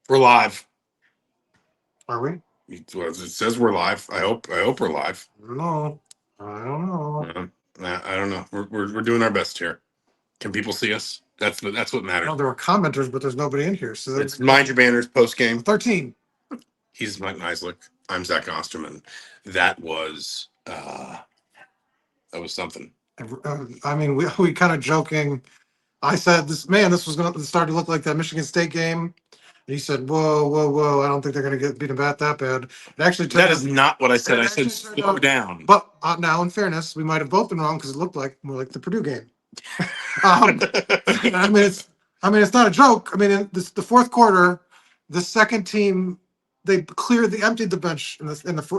We're live. Are we? Well, it says we're live. I hope we're live. No, I don't know. I don't know. We're doing our best here. Can people see us? That's what matters. No, there were commenters, but there's nobody in here. So It's Mind Your Banners Postgame. 13. He's Mike Niziolek. I'm Zach Osterman. That was something. I mean, we kind of joking. I said, this was going to start to look like that Michigan State game. And he said, whoa, whoa, whoa. I don't think they're going to get beaten that bad. It actually That is not what I said. I said slow down. But now, in fairness, we might have both been wrong because it looked like more like the Purdue game. I mean, it's not a joke. I mean, in the fourth quarter, the second team, they emptied the bench in the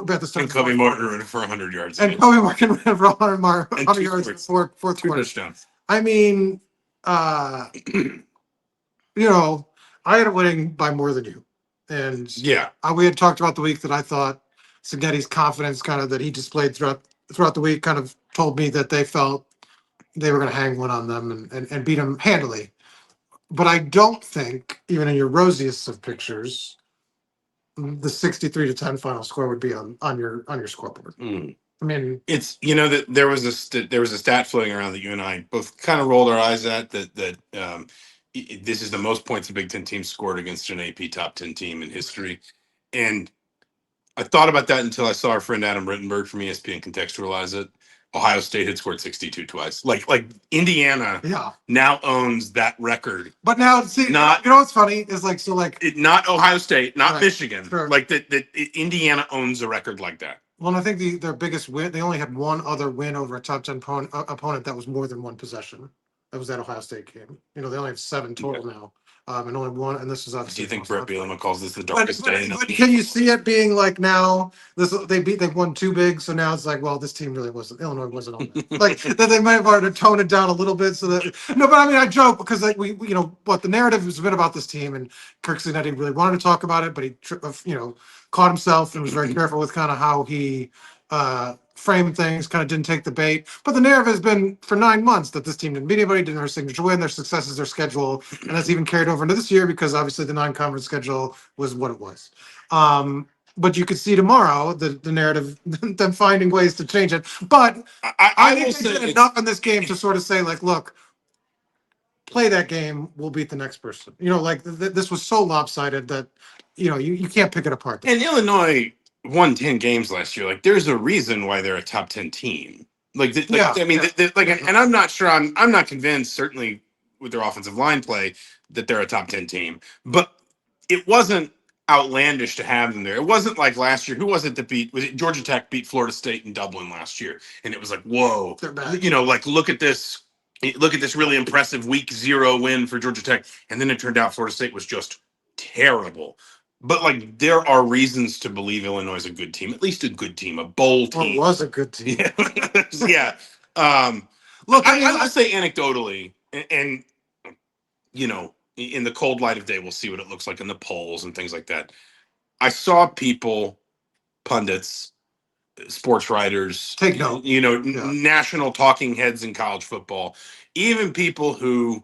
at the start. And Kobe Martin ran for 100 yards. And Kobe Martin ran for 100 yards in the fourth quarter. Touchdowns. I mean, you know, I had it winning by more than you. And yeah, we had talked about the week that I thought Cignetti's confidence kind of that he displayed throughout the week kind of told me that they felt they were going to hang one on them and beat them handily. But I don't think, even in your rosiest of pictures, the 63-10 final score would be on your scoreboard. I mean, it's that there was a stat floating around that you and I both kind of rolled our eyes at that this is the most points a Big Ten team scored against an AP top 10 team in history, and I thought about that until I saw our friend Adam Rittenberg from ESPN contextualize it. Ohio State had scored 62 twice. Like Indiana now owns that record. But now, see, not, you know what's funny is not Ohio State, not Michigan. Sure. Like that Indiana owns a record like that. Well, and I think their biggest win, they only had one other win over a top 10 opponent that was more than one possession. That was that Ohio State game. They only have 7 total now. And only one, and this is obviously. Do you think Brett Bielema calls this the darkest day? But can you see it being like now? They've won 2 big, so now it's like, well, this team really wasn't. Illinois wasn't on that. Like that they might have already toned it down a little bit. So that no, but I mean, I joke because what the narrative has been about this team, and Curt Cignetti really wanted to talk about it, but he caught himself and was very careful with kind of how he framed things, kind of didn't take the bait. But the narrative has been for 9 months that this team didn't beat anybody, didn't have a signature win. Their success is their schedule, and that's even carried over into this year because obviously the non-conference schedule was what it was. But you could see tomorrow the narrative, them finding ways to change it. But I think they did enough in this game to sort of say, like, look, play that game, we'll beat the next person. This was so lopsided that you can't pick it apart. And Illinois won 10 games last year. Like, there's a reason why they're a top 10 team. And I'm not sure. I'm not convinced. Certainly with their offensive line play, that they're a top 10 team. But it wasn't outlandish to have them there. It wasn't like last year. Who was it that beat? Was it Georgia Tech beat Florida State in Dublin last year? And it was like, whoa, they're bad. Look at this. Look at this really impressive week 0 win for Georgia Tech. And then it turned out Florida State was just terrible. But there are reasons to believe Illinois is a good team, at least a good team, a bowl team. It was a good team. Yeah. Look, I say anecdotally, and in the cold light of day, we'll see what it looks like in the polls and things like that. I saw people, pundits, sports writers, take note, national talking heads in college football, even people who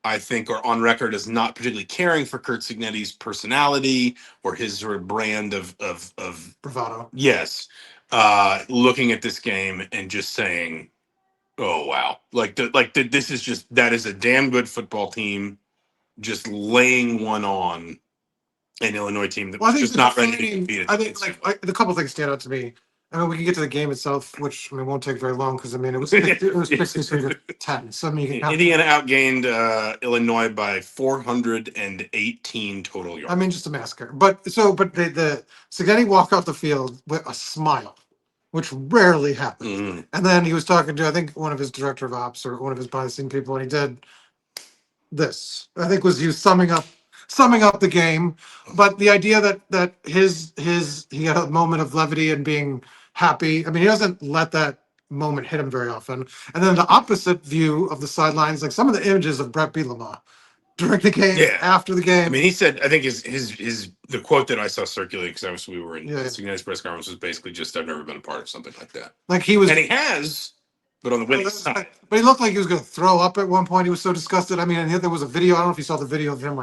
I think are on record as not particularly caring for Curt Cignetti's personality or his sort of brand of bravado. Yes. Looking at this game and just saying, oh, wow. This is just, that is a damn good football team just laying one on an Illinois team that was just not ready to be defeated. I think the couple things stand out to me. I mean, we can get to the game itself, which won't take very long because it was 63-10. So Indiana outgained Illinois by 418 total yards. I mean, just a massacre. But the Cignetti walked off the field with a smile, which rarely happens. Mm-hmm. And then he was talking to, I think, one of his director of ops or one of his behind-the-scene people, and he did this. I think he was summing up the game. But the idea that he had a moment of levity and being happy. I mean, he doesn't let that moment hit him very often. And then the opposite view of the sidelines, like some of the images of Brett Bielema during the game, after the game. I mean, he said, I think the quote that I saw circulate because we were in Cignetti's press conference was basically just, I've never been a part of something like that. Like he was, and he has, but on the winning side. But he looked like he was going to throw up at one point. He was so disgusted. I mean, and there was a video. I don't know if you saw the video of him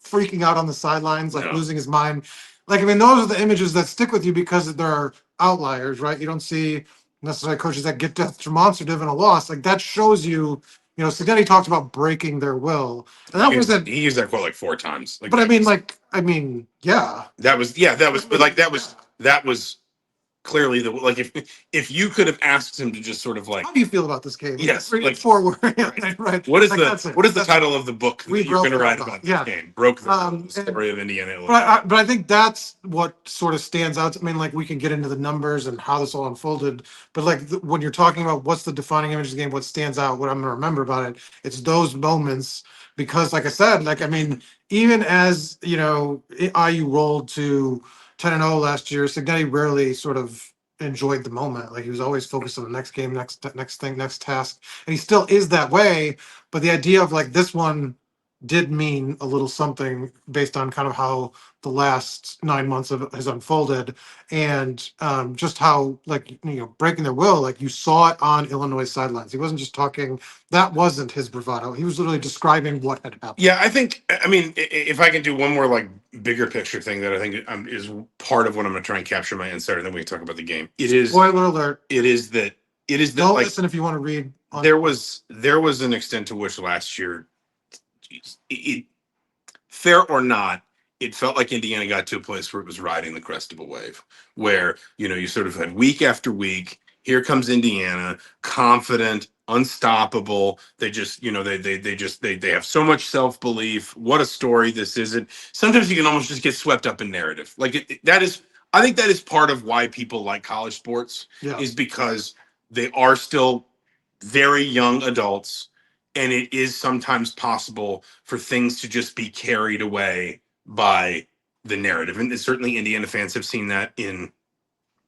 freaking out on the sidelines, like No. losing his mind. Like, I mean, those are the images that stick with you because they're outliers, right? You don't see necessarily coaches that get demonstrative in a loss. Like, that shows you, Cignetti talked about breaking their will. And that wasn't, He used that quote like 4 times. Like, but I mean, yeah. that was but like that was clearly the like if you could have asked him to just sort of like, How do you feel about this game? Yes, Bring like- it forward. Right. what is Like, that's it. the That's title of the book We that you're going to broke write the about yeah. this game? Broke the And- story of Indiana, Illinois. But I think that's what sort of stands out. I mean, like, we can get into the numbers and how this all unfolded, but like when you're talking about what's the defining image of the game, what stands out, what I'm going to remember about it, it's those moments. Because, like I said, like, I mean, even as IU rolled to 10-0 last year, Cignetti rarely sort of enjoyed the moment. Like, he was always focused on the next game, next thing, next task, and he still is that way. But the idea of like this one did mean a little something based on kind of how the last 9 months has unfolded, and just how, like, breaking their will. Like, you saw it on Illinois sidelines. He wasn't just talking. That wasn't his bravado. He was literally describing what had happened. Yeah, I mean, if I can do one more like bigger picture thing that I think is part of what I'm going to try and capture my insight, and then we can talk about the game. It is Spoiler alert. It is that Don't like listen if you want to read. there was an extent to which last year, fair or not, it felt like Indiana got to a place where it was riding the crest of a wave, where you sort of had week after week. Here comes Indiana, confident, unstoppable. They just they have so much self belief. What a story this isn't. Sometimes you can almost just get swept up in narrative. Like that is, I think that is part of why people like college sports, is because they are still very young adults, and it is sometimes possible for things to just be carried away by the narrative. And certainly Indiana fans have seen that in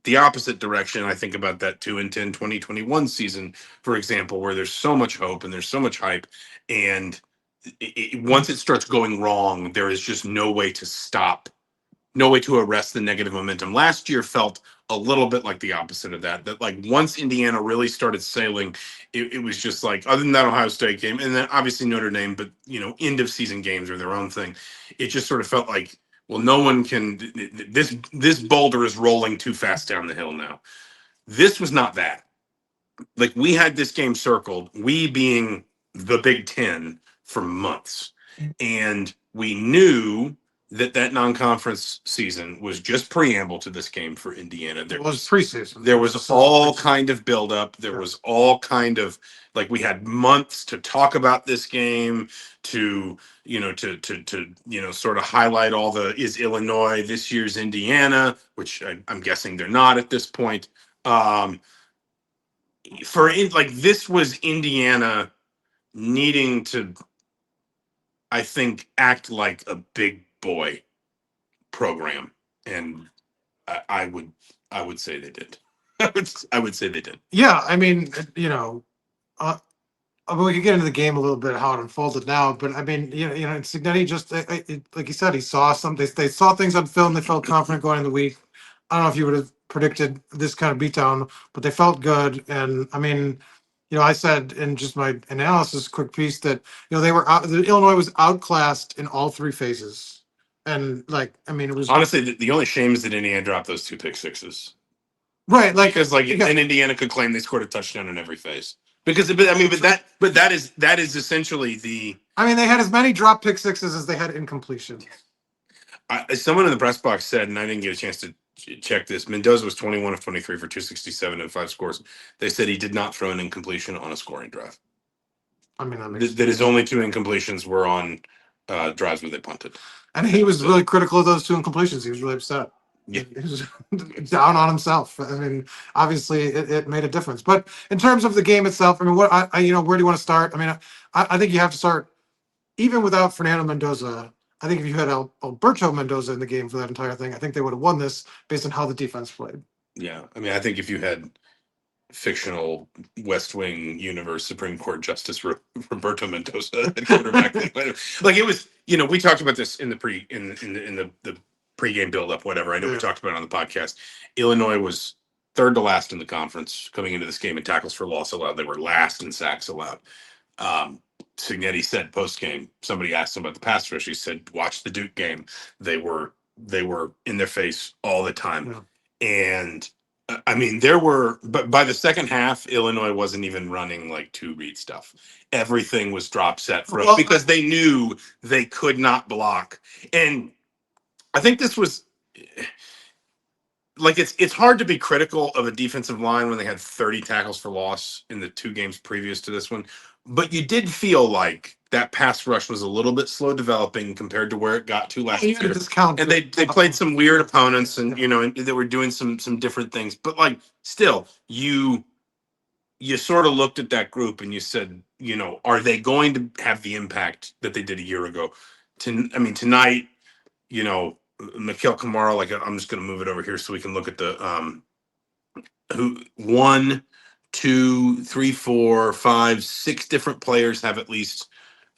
the opposite direction. I think about that 2-10 2021 season, for example, where there's so much hope and there's so much hype. And once it starts going wrong, there is just no way to stop, no way to arrest the negative momentum. Last year felt a little bit like the opposite of that. That like once Indiana really started sailing, it was just like, other than that Ohio State game, and then obviously Notre Dame, but end of season games are their own thing. It just sort of felt like, well, no one can. This boulder is rolling too fast down the hill now. This was not that. Like, we had this game circled, we being the Big Ten, for months, and we knew that non-conference season was just preamble to this game for Indiana. There was preseason. There was all kind of buildup. There was all kind of, like, we had months to talk about this game, to sort of highlight all the, is Illinois this year's Indiana, which I'm guessing they're not at this point. This was Indiana needing to, I think, act like a big boy program, and I would say they did. I would say they did. Yeah, I mean, we could get into the game a little bit, how it unfolded now, but I mean, Cignetti just, like you said, he saw something. They saw things on film. They felt confident going into the week. I don't know if you would have predicted this kind of beatdown, but they felt good. And I mean, I said in just my analysis, quick piece, that Illinois was outclassed in all three phases, and like, I mean, it was honestly the only shame is that Indiana dropped those 2 pick sixes. Right, like, because then Indiana could claim they scored a touchdown in every phase. Because that is essentially the. I mean, they had as many drop pick sixes as they had incompletion. Someone in the press box said, and I didn't get a chance to check this, Mendoza was 21 of 23 for 267 and 5 scores. They said he did not throw an incompletion on a scoring drive. I mean, that his only 2 incompletions were on drives where they punted. And he was really critical of those 2 incompletions. He was really upset. Yeah. He was down on himself. I mean, obviously it made a difference. But in terms of the game itself, I mean, where do you want to start? I mean, I think you have to start, even without Fernando Mendoza. I think if you had Alberto Mendoza in the game for that entire thing, I think they would have won this based on how the defense played. Yeah. I mean, I think if you had fictional West Wing universe Supreme Court Justice Roberto Mendoza at quarterback, like, it was, we talked about this in the pregame buildup, whatever. I know we talked about it on the podcast. Illinois was third to last in the conference coming into this game in tackles for loss allowed. They were last in sacks allowed. Cignetti said post game. Somebody asked him about the pass rush. He said, "Watch the Duke game. They were in their face all the time." Yeah. And I mean, but by the second half, Illinois wasn't even running like two read stuff. Everything was drop set for us because they knew they could not block. And I think this was like it's hard to be critical of a defensive line when they had 30 tackles for loss in the two games previous to this one, but you did feel like that pass rush was a little bit slow developing compared to where it got to last year. And they played some weird opponents, and and they were doing some different things. But like still, you sort of looked at that group and you said, are they going to have the impact that they did a year ago? Tonight, Mikhail Kamara, like I'm just going to move it over here so we can look at the who 1, 2, 3, 4, 5, 6 different players have at least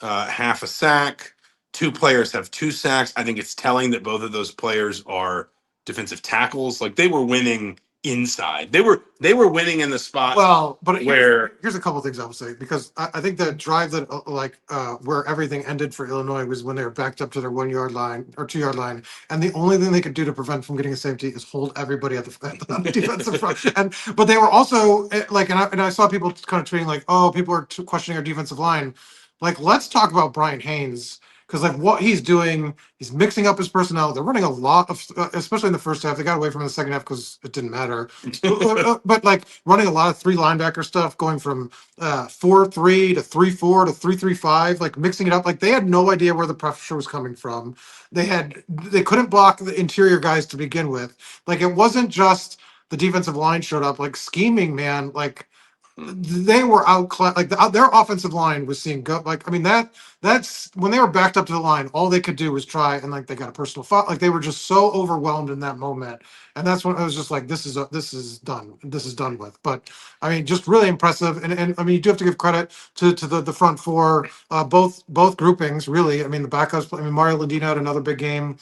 half a sack. 2 players have 2 sacks. I think it's telling that both of those players are defensive tackles. Like they were winning inside. They were winning in the spot. Well, but here's a couple of things I would say, because I think the drive that where everything ended for Illinois was when they were backed up to their 1 yard line or 2 yard line, and the only thing they could do to prevent from getting a safety is hold everybody at the defensive front. But they were also and I saw people kind of tweeting like, oh, people are questioning our defensive line. Like, let's talk about Brian Haynes. Because like what he's doing, he's mixing up his personnel. They're running a lot of, especially in the first half. They got away from it in the second half because it didn't matter. but like running a lot of 3 linebacker stuff, going from 4-3 to 3-4 to 3-3-5, like mixing it up. Like they had no idea where the pressure was coming from. They couldn't block the interior guys to begin with. Like it wasn't just the defensive line showed up. Like scheming, man. Like they were outclassed. Like their offensive line was seeing go. Like I mean that's when they were backed up to the line, all they could do was try, and like they got a personal foul. Like they were just so overwhelmed in that moment, and that's when I was just like, this is done. This is done with. But I mean, just really impressive, and I mean, you do have to give credit to the front four, both groupings really. I mean, the backups. I mean, Mario Landino had another big game,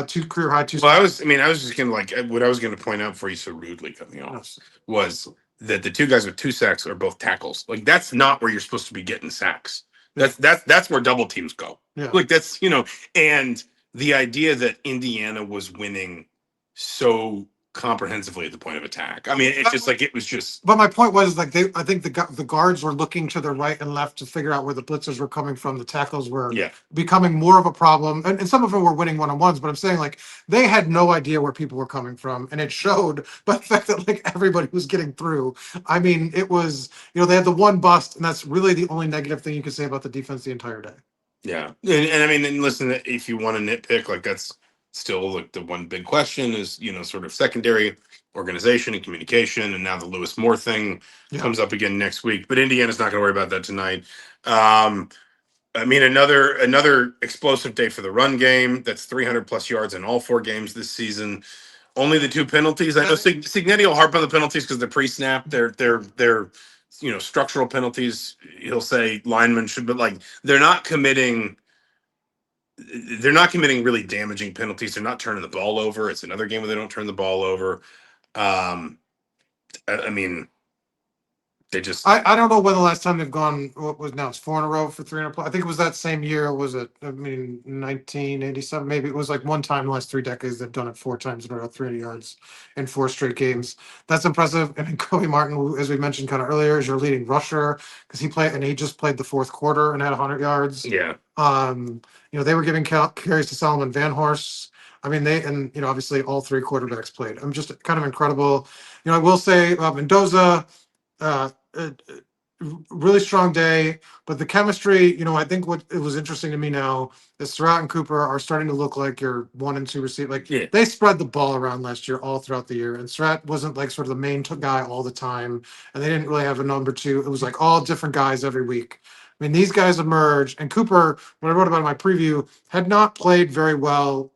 2 career high. Well, I was just gonna what I was gonna point out for you so rudely cut me off was that the 2 guys with 2 sacks are both tackles. Like that's not where you're supposed to be getting sacks. That's where double teams go. Yeah. Like that's and the idea that Indiana was winning so comprehensively at the point of attack. I mean, it's just like it was just. But my point was like I think the guards were looking to their right and left to figure out where the blitzers were coming from. The tackles were becoming more of a problem, and some of them were winning one-on-ones. But I'm saying like they had no idea where people were coming from, and it showed by the fact that like everybody was getting through. I mean, it was they had the one bust, and that's really the only negative thing you could say about the defense the entire day. Yeah, and I mean, and listen, if you want to nitpick, like that's still like the one big question is sort of secondary organization and communication, and now the Lewis Moore thing comes up again next week. But Indiana's not going to worry about that tonight. I mean, another explosive day for the run game. That's 300 plus yards in all 4 games this season. Only the 2 penalties. I know Cignetti will harp on the penalties because they're pre-snap. They're structural penalties. He'll say linemen should, but like they're not committing really damaging penalties. They're not turning the ball over. It's another game where they don't turn the ball over. I mean, they just. I don't know when the last time they've gone. What was now? It's 4 in a row for 300 plus. I think it was that same year. Was it? I mean, 1987. Maybe it was like one time in the last 3 decades they've done it 4 times in a row, 300 yards in 4 straight games. That's impressive. And Kobe Martin, who, as we mentioned kind of earlier, is your leading rusher because he just played the 4th quarter and had 100 yards. Yeah. They were giving carries to Solomon Van Horst. I mean, obviously all 3 quarterbacks played. I'm just kind of incredible. I will say Mendoza. Really strong day, but the chemistry, I think what it was interesting to me now is Surratt and Cooper are starting to look like your 1 and 2 receiver. Like they spread the ball around last year all throughout the year, and Surratt wasn't like sort of the main guy all the time, and they didn't really have a number 2. It was like all different guys every week. I mean, these guys emerged, and Cooper, when I wrote about it in my preview, had not played very well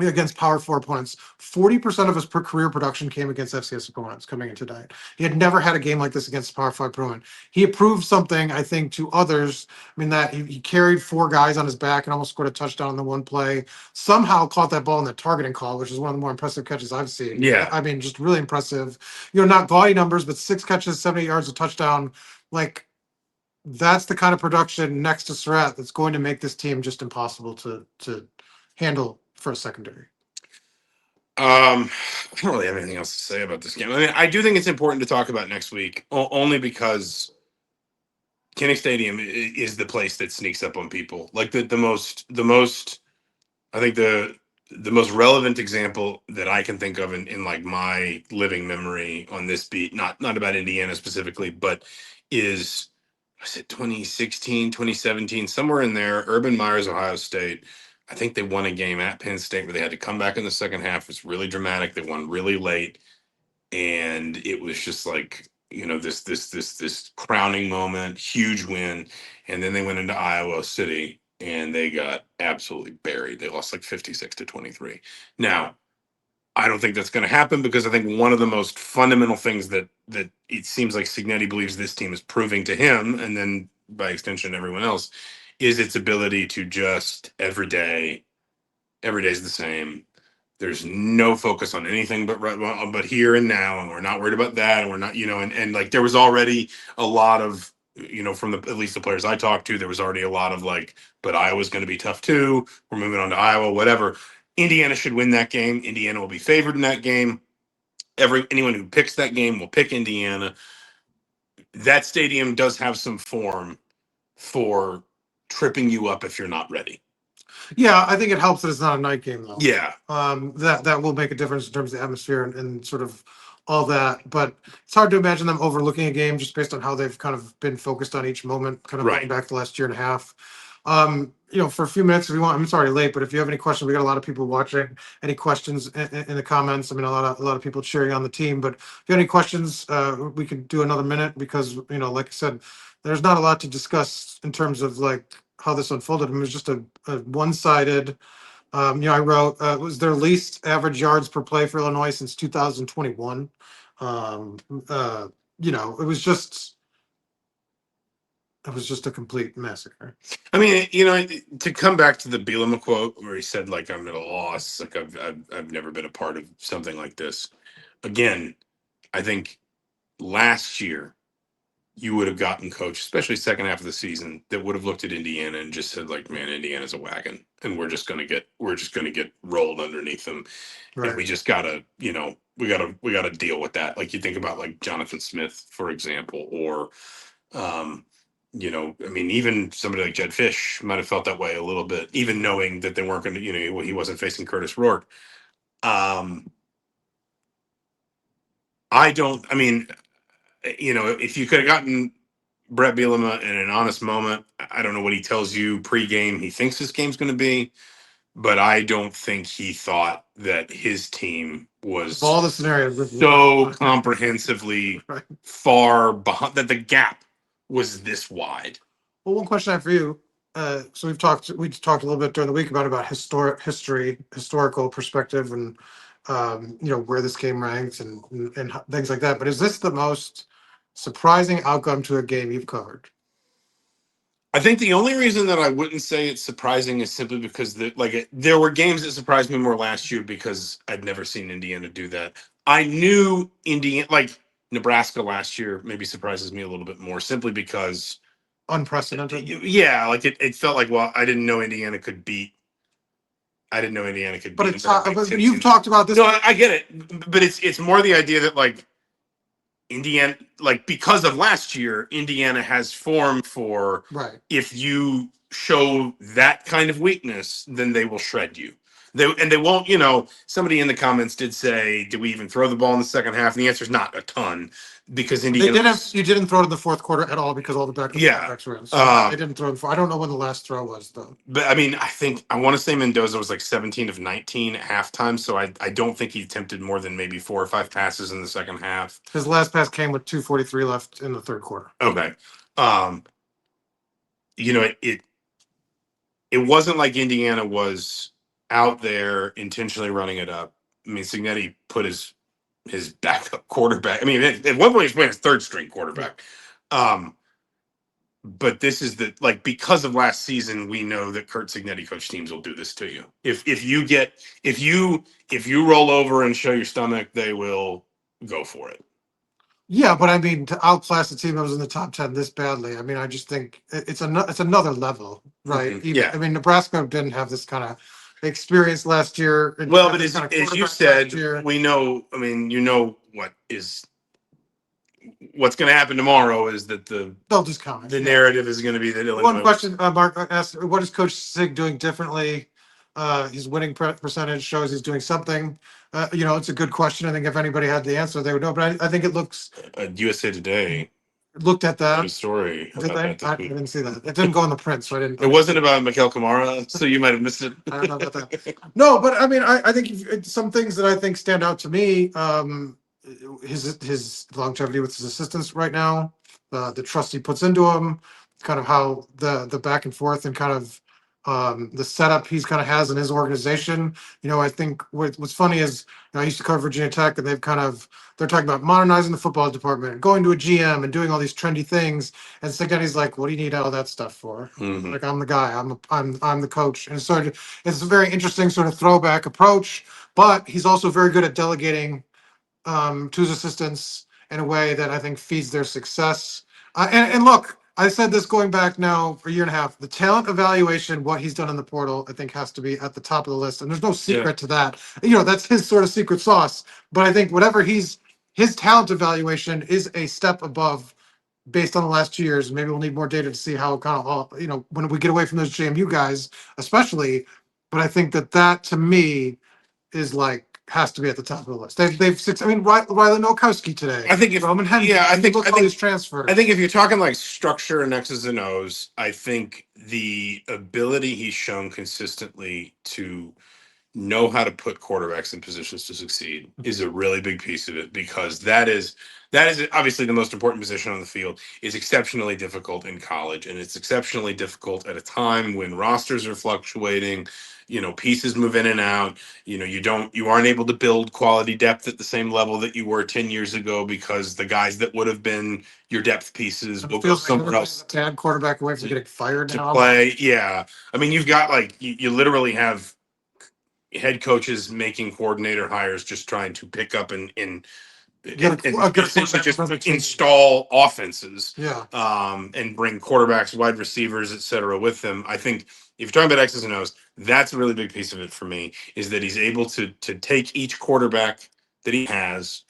against Power 4 opponents. 40% of his career production came against FCS opponents coming into tonight. He had never had a game like this against Power 5 opponent. He proved something, I think, to others. I mean, that he carried 4 guys on his back and almost scored a touchdown in the one play. Somehow caught that ball in the targeting call, which is one of the more impressive catches I've seen. Yeah. I mean, just really impressive. Not gaudy numbers, but 6 catches, 70 yards, a touchdown. Like, that's the kind of production next to Surratt that's going to make this team just impossible to handle for a secondary. I don't really have anything else to say about this game. I mean, I do think it's important to talk about next week, only because Kinnick Stadium is the place that sneaks up on people. Like the most I think the most relevant example that I can think of in like my living memory on this beat, not about Indiana specifically, but is, was it 2016, 2017, somewhere in there, Urban Meyer's Ohio State. I think they won a game at Penn State where they had to come back in the second half. It was really dramatic. They won really late, and it was just like, this crowning moment, huge win. And then they went into Iowa City and they got absolutely buried. They lost like 56-23. Now, I don't think that's going to happen, because I think one of the most fundamental things that it seems like Cignetti believes this team is proving to him, and then by extension everyone else, is its ability to just every day is the same. There's no focus on anything but here and now, and we're not worried about that, and we're not, and like there was already a lot of, from at least the players I talked to, there was already a lot of like, but Iowa's going to be tough too. We're moving on to Iowa, whatever. Indiana should win that game. Indiana will be favored in that game. Anyone who picks that game will pick Indiana. That stadium does have some form for tripping you up if you're not ready. Yeah, I think it helps that it's not a night game though. Yeah. That will make a difference in terms of the atmosphere and sort of all that. But it's hard to imagine them overlooking a game just based on how they've kind of been focused on each moment, kind of Right. going back the last year and a half. For a few minutes, if you want, I'm sorry, late, but if you have any questions, we got a lot of people watching. Any questions in the comments? I mean, a lot of people cheering on the team. But if you have any questions, we could do another minute, because like I said, there's not a lot to discuss in terms of like how this unfolded. I mean, it was just a one-sided. I wrote it was their least average yards per play for Illinois since 2021. It was just a complete massacre. I mean, to come back to the Bielema quote where he said, like, I'm at a loss, like I've never been a part of something like this. Again, I think last year you would have gotten coach, especially second half of the season, that would have looked at Indiana and just said, like, man, Indiana's a wagon, and we're just gonna get rolled underneath them. Right. And we just gotta, we gotta deal with that. Like you think about like Jonathan Smith, for example, or I mean, even somebody like Jed Fish might have felt that way a little bit, even knowing that they weren't going to, he wasn't facing Curtis Rourke. If you could have gotten Brett Bielema in an honest moment, I don't know what he tells you pregame he thinks this game's going to be, but I don't think he thought that his team was all the scenarios so comprehensively right. far behind, that the gap was this wide. Well, one question I have for you. So we talked a little bit during the week about historical perspective, and where this game ranks and things like that. But is this the most surprising outcome to a game you've covered? I think the only reason that I wouldn't say it's surprising is simply because there were games that surprised me more last year because I'd never seen Indiana do that. I knew Indiana, like Nebraska last year, maybe surprises me a little bit more simply because unprecedented. Yeah, like it felt like, well, I didn't know Indiana could beat. But you've talked about this. No, I get it, but it's more the idea that like Indiana, like because of last year, Indiana has form for right. If you show that kind of weakness, then they will shred you. They won't. Somebody in the comments did say, "Did we even throw the ball in the second half?" And the answer is not a ton, because Indiana. You didn't throw it in the fourth quarter at all because all the backups were in. So they didn't throw. I don't know when the last throw was though. But I mean, I want to say Mendoza was like 17 of 19 at halftime, so I don't think he attempted more than maybe 4 or 5 passes in the second half. His last pass came with 2:43 left in the third quarter. Okay, it wasn't like Indiana was out there intentionally running it up. I mean, Cignetti put his backup quarterback. I mean, at one point he was playing his third string quarterback. But this is because of last season, we know that Curt Cignetti coach teams will do this to you. If you roll over and show your stomach, they will go for it. Yeah, but I mean, to outclass a team that was in the top 10 this badly, I mean, I just think it's another level, right? Even, Yeah. I mean, Nebraska didn't have this kind of experience last year. It didn't Well, have but this kind of as you quarterback last said, year. we know. I mean, what's going to happen tomorrow is that They'll just comment. the Yeah. narrative is going to be that One Illinois. question, Mark asked, what is Coach Sig doing differently? His winning percentage shows he's doing something. It's a good question. I think if anybody had the answer, they would know. But I think it USA Today looked at had that. a story Did about they? that this I week. didn't see that. It didn't go in the print, so I didn't. It wasn't about Mikael Kamara, so you might have missed it. I don't know about that. No, but I mean, I think some things that I think stand out to me. His longevity with his assistants right now, the trust he puts into him, kind of how the back and forth and kind of the setup he's kind of has in his organization. I think what's funny is I used to cover Virginia Tech, and they're talking about modernizing the football department, and going to a GM, and doing all these trendy things. And Cignetti like, "What do you need all that stuff for? Mhm. Like, I'm the guy. I'm the coach." And sort of, it's a very interesting sort of throwback approach. But he's also very good at delegating to his assistants in a way that I think feeds their success. And look, I said this going back now for a year and a half. The talent evaluation, what he's done in the portal, I think has to be at the top of the list. And there's no secret to that. That's his sort of secret sauce. But I think his talent evaluation is a step above based on the last 2 years. Maybe we'll need more data to see how kind of when we get away from those JMU guys, especially. But I think that to me is like has to be at the top of the list. They've six. I mean, Riley Milkowski today. I think if Roman Hendry. yeah, Look at all these transfers. I think if you're talking like structure and X's and O's, I think the ability he's shown consistently to know how to put quarterbacks in positions to succeed is a really big piece of it, because that is obviously the most important position on the field. Is exceptionally difficult in college, and it's exceptionally difficult at a time when rosters are fluctuating, pieces move in and out. You aren't able to build quality depth at the same level that you were 10 years ago, because the guys that would have been your depth pieces will go somewhere else a tad quarterback away from getting fired to now. play. Yeah, I mean, you've got like you literally have head coaches making coordinator hires just trying to pick up and essentially just install offenses. Yeah. And bring quarterbacks, wide receivers, et cetera, with them. I think if you're talking about X's and O's, that's a really big piece of it for me, is that he's able to take each quarterback that he has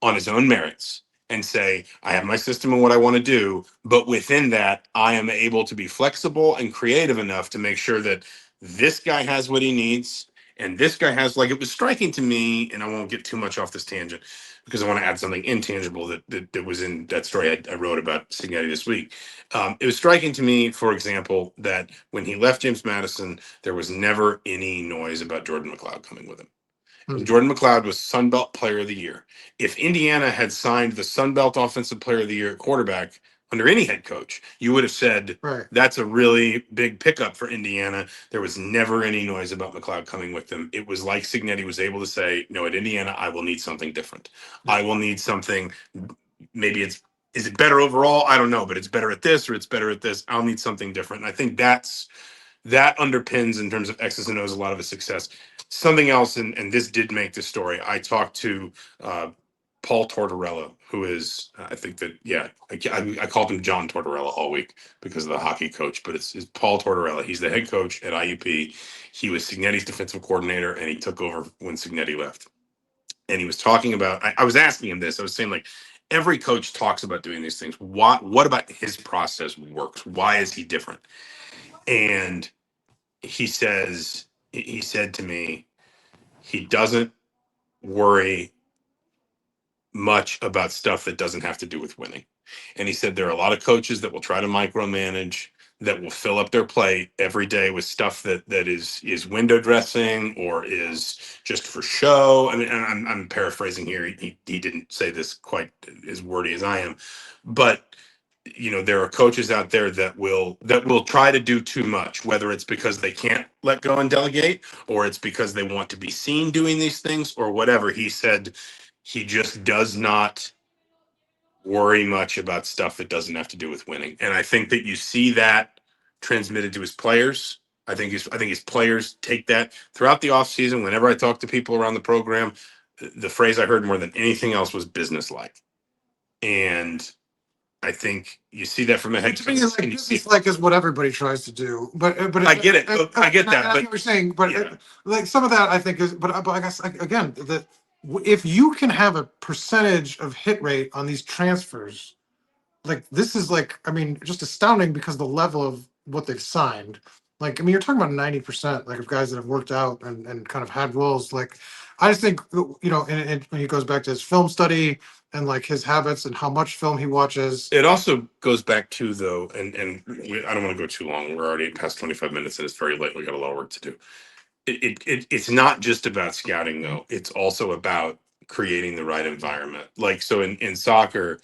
on his own merits and say, I have my system and what I want to do, but within that, I am able to be flexible and creative enough to make sure that this guy has what he needs, and this guy has, like, it was striking to me, and I won't get too much off this tangent because I want to add something intangible that was in that story I wrote about Cignetti this week. It was striking to me, for example, that when he left James Madison, there was never any noise about Jordan McLeod coming with him. Jordan McLeod was Sun Belt Player of the Year. If Indiana had signed the Sun Belt Offensive Player of the Year at quarterback under any head coach, you would have said, right, that's a really big pickup for Indiana. There was never any noise about McLeod coming with them. It was like Cignetti was able to say, no, at Indiana, I will need something different. I will need something, maybe is it better overall? I don't know, but it's better at this or it's better at this. I'll need something different. And I think that underpins, in terms of X's and O's, a lot of his success. Something else, and this did make this story. I talked to Paul Tortorella, who is, I think that, yeah, I called him John Tortorella all week because of the hockey coach, but it's Paul Tortorella. He's the head coach at IUP. He was Cignetti's defensive coordinator, and he took over when Cignetti left. And he was talking about, I was asking him this. I was saying, like, every coach talks about doing these things. What about his process works? Why is he different? And he said to me, he doesn't worry much about stuff that doesn't have to do with winning. And he said there are a lot of coaches that will try to micromanage, that will fill up their plate every day with stuff that is window dressing or is just for show. I mean, and I'm paraphrasing here. He didn't say this quite as wordy as I am, but there are coaches out there that will try to do too much, whether it's because they can't let go and delegate, or it's because they want to be seen doing these things, or whatever. He said he just does not worry much about stuff that doesn't have to do with winning. And I think that you see that transmitted to his players. I think his players take that throughout the offseason. Whenever I talk to people around the program, the phrase I heard more than anything else was businesslike. And I think you see that from a head To coach. me, like, business like is what everybody tries to do, but I get it. I get that. I know But what you're saying, but yeah. like some of that I think is, but I guess like, again, that if you can have a percentage of hit rate on these transfers, like this is like, I mean, just astounding because the level of what they've signed. Like, I mean, you're talking about 90%, like of guys that have worked out and kind of had roles. Like, I just think, and when he goes back to his film study and like his habits and how much film he watches. It also goes back to, though, I don't want to go too long. We're already past 25 minutes and it's very late. We got a lot of work to do. It's not just about scouting, though. It's also about creating the right environment. Like, so in soccer,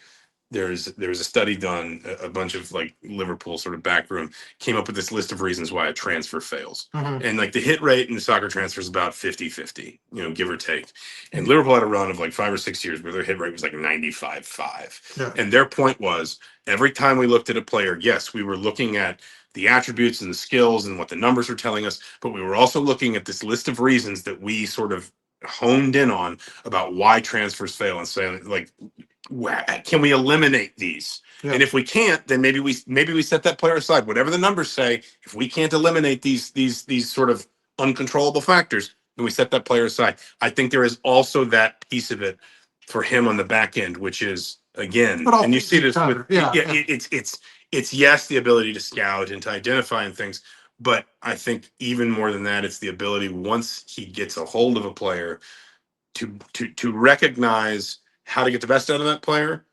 there was a study done, a bunch of like Liverpool sort of backroom came up with this list of reasons why a transfer fails. Mhm. And like the hit rate in the soccer transfer is about 50-50, give or take. And Liverpool had a run of like 5 or 6 years where their hit rate was like 95.5. Yeah. And their point was every time we looked at a player, yes, we were looking at the attributes and the skills and what the numbers were telling us, but we were also looking at this list of reasons that we sort of honed in on about why transfers fail and say, like, can we eliminate these? Yeah. And if we can't, then maybe we set that player aside. Whatever the numbers say, if we can't eliminate these sort of uncontrollable factors, then we set that player aside. I think there is also that piece of it for him on the back end, which is, again, But all and you see things this with yeah. it's yes, the ability to scout and to identify and things, but I think even more than that, it's the ability, once he gets a hold of a player, to recognize how to get the best out of that player,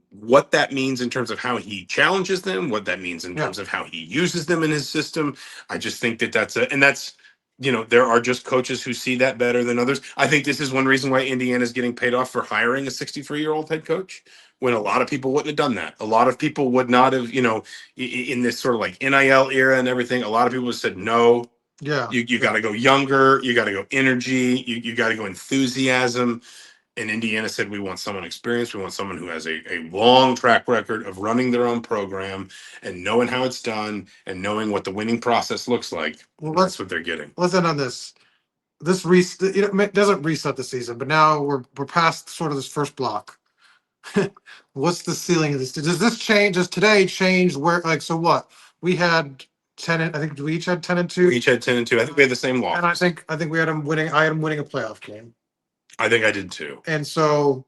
what that means in terms of how he challenges them, what that means in Yeah. terms of how he uses them in his system. I just think that that's there are just coaches who see that better than others. I think this is one reason why Indiana is getting paid off for hiring a 63-year-old head coach, when a lot of people wouldn't have done that. A lot of people would not have, in this sort of like NIL era and everything, a lot of people have said, no, Yeah. you got to go younger, you got to go energy, you got to go enthusiasm. And Indiana said, we want someone experienced. We want someone who has a long track record of running their own program and knowing how it's done and knowing what the winning process looks like. Well, That's what they're getting. let's end on this. This it doesn't reset the season, but now we're past sort of this first block. What's the ceiling of this? Does this change? Does today change where? Like, so what? We had 10. I think we each had 10-2. We each had 10-2. I think we had the same loss. And I think we had him winning. I had him winning a playoff game. I think I did too. And so,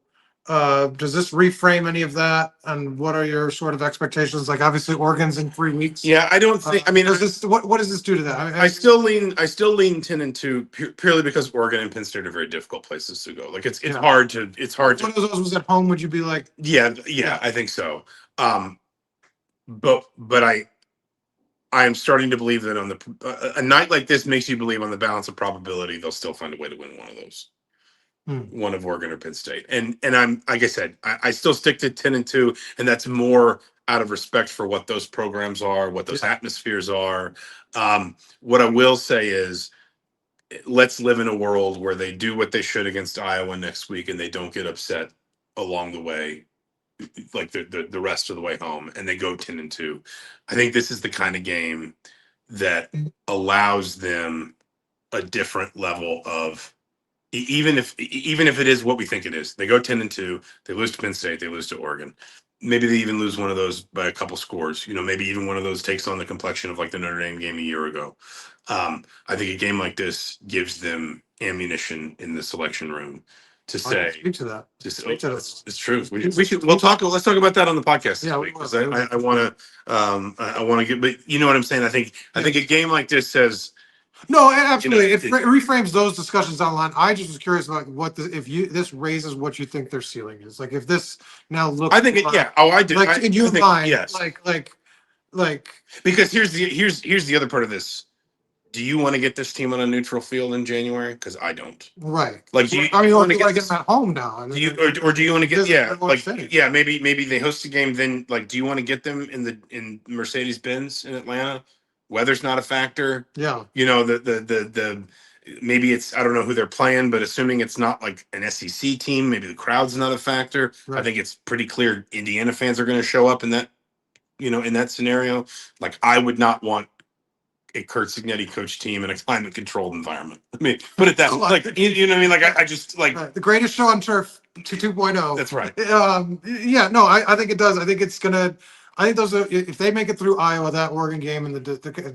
does this reframe any of that? And what are your sort of expectations? Like, obviously, Oregon's in 3 weeks. Yeah, I don't think. I mean, does this what does this do to that? I still lean 10-2 purely because Oregon and Penn State are very difficult places to go. Like it's hard to. One of those was at home. Would you be like? Yeah, I think so. But I am starting to believe that on a night like this makes you believe on the balance of probability they'll still find a way to win one of those. One of Oregon or Penn State. And I'm, like I said, I still stick to 10-2, and that's more out of respect for what those programs are, what those atmospheres are. What I will say is, let's live in a world where they do what they should against Iowa next week and they don't get upset along the way, like the rest of the way home, and they go 10-2. I think this is the kind of game that allows them a different level of, even if it is what we think it is. They go 10-2, they lose to Penn State, they lose to Oregon. Maybe they even lose one of those by a couple scores. Maybe even one of those takes on the complexion of like the Notre Dame game a year ago. I think a game like this gives them ammunition in the selection room to say. Speak to that. It's true. We'll talk. Let's talk about that on the podcast. Yeah, because I want to get. But you know what I'm saying. I think a game like this says. No, absolutely. It reframes those discussions online. I just was curious about this raises what you think their ceiling is. Like if this now looks. I think I do. Like in your mind, yes. Like because here's the other part of this. Do you want to get this team on a neutral field in January? Because I don't. Right. Like, do you want to get them at home now? Do you or do you want to get maybe they host a game, then like do you want to get them in Mercedes-Benz in Atlanta? Weather's not a factor. Yeah. The maybe it's, I don't know who they're playing, but assuming it's not like an SEC team, maybe the crowd's not a factor. Right. I think it's pretty clear Indiana fans are going to show up in that, in that scenario. Like I would not want a Curt Cignetti coach team in a climate controlled environment. I mean, put it that way. Like, you know what I mean? Like, I just like the greatest show on turf 2.0. That's right. Yeah, no, I think it does. I think it's gonna. I think those are if they make it through Iowa, that Oregon game, and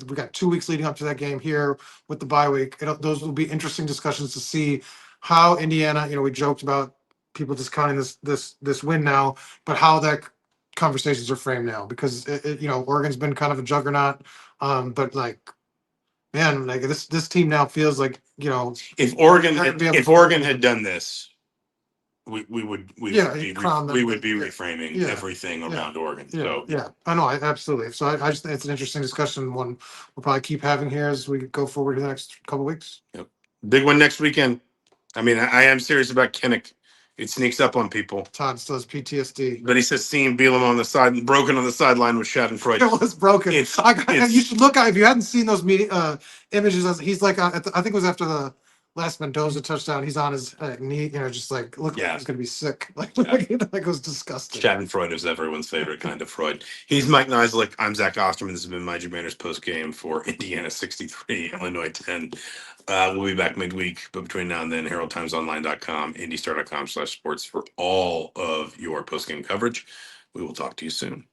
we got 2 weeks leading up to that game here with the bye week. Those will be interesting discussions to see how Indiana. We joked about people discounting this win now, but how that conversations are framed now because Oregon's been kind of a juggernaut, but like. Man, like this team now feels like if Oregon they're gonna be able if to- Oregon had done this, we would Yeah, be crown them, we would be yeah. reframing Yeah. everything Yeah. around Oregon. Yeah, So yeah, I know, absolutely. So I just think it's an interesting discussion. One we'll probably keep having here as we go forward to the next couple weeks. big one next weekend. I mean, I am serious about Kinnick. It sneaks up on people. Todd still has PTSD. But he says seeing Bielema on the side, broken on the sideline with Schadenfreude. It was broken. It's- you should look at if you hadn't seen those images. He's like I think it was after the last Mendoza touchdown. He's on his knee, just like look like he's gonna be sick. Like it was disgusting. Schadenfreude is everyone's favorite kind of Freud. He's Mike Niziolek. I'm Zach Osterman. This has been Mind Your Banners Postgame for Indiana 63, Illinois 10. We'll be back midweek, but between now and then, heraldtimesonline.com, indystar.com/sports for all of your postgame coverage. We will talk to you soon.